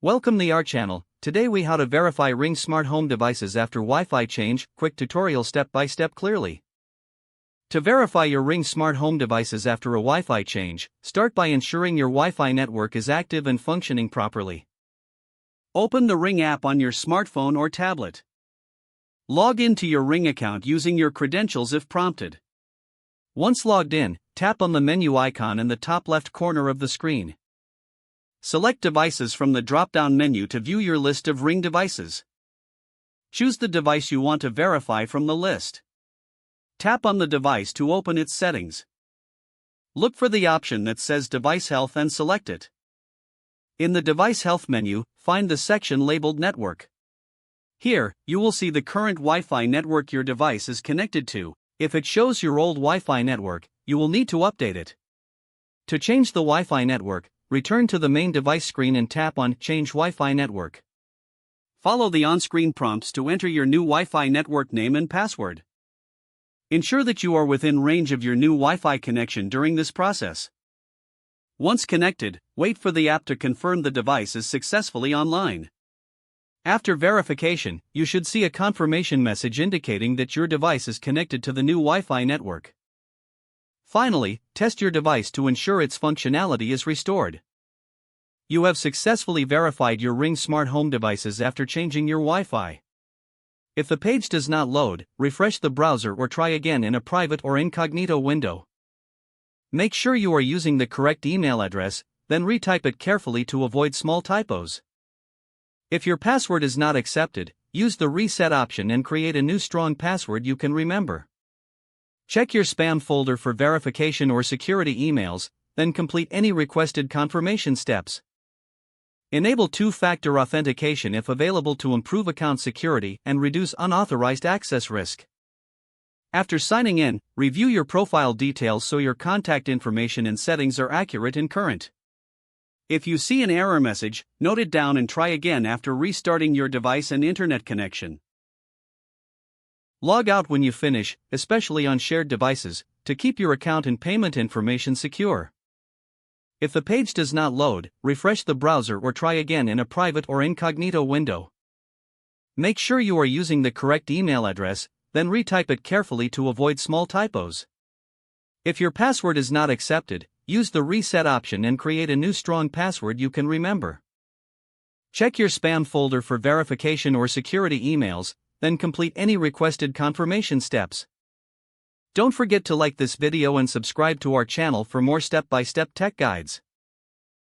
Welcome to our channel. Today we how to verify Ring smart home devices after Wi-Fi change. Quick tutorial step by step clearly. To verify your Ring smart home devices after a Wi-Fi change, start by ensuring your Wi-Fi network is active and functioning properly. Open the Ring app on your smartphone or tablet. Log into your Ring account using your credentials if prompted. Once logged in, tap on the menu icon in the top left corner of the screen. Select Devices from the drop-down menu to view your list of Ring devices. Choose the device you want to verify from the list. Tap on the device to open its settings. Look for the option that says Device Health and select it. In the Device Health menu, find the section labeled Network. Here, you will see the current Wi-Fi network your device is connected to. If it shows your old Wi-Fi network, you will need to update it. To change the Wi-Fi network, return to the main device screen and tap on Change Wi-Fi Network. Follow the on-screen prompts to enter your new Wi-Fi network name and password. Ensure that you are within range of your new Wi-Fi connection during this process. Once connected, wait for the app to confirm the device is successfully online. After verification, you should see a confirmation message indicating that your device is connected to the new Wi-Fi network. Finally, test your device to ensure its functionality is restored. You have successfully verified your Ring smart home devices after changing your Wi-Fi. If the page does not load, refresh the browser or try again in a private or incognito window. Make sure you are using the correct email address, then retype it carefully to avoid small typos. If your password is not accepted, use the reset option and create a new strong password you can remember. Check your spam folder for verification or security emails, then complete any requested confirmation steps. Enable two-factor authentication if available to improve account security and reduce unauthorized access risk. After signing in, review your profile details so your contact information and settings are accurate and current. If you see an error message, note it down and try again after restarting your device and internet connection. Log out when you finish, especially on shared devices, to keep your account and payment information secure. If the page does not load, refresh the browser or try again in a private or incognito window. Make sure you are using the correct email address, then retype it carefully to avoid small typos. If your password is not accepted, use the reset option and create a new strong password you can remember. Check your spam folder for verification or security emails, then complete any requested confirmation steps. Don't forget to like this video and subscribe to our channel for more step-by-step tech guides.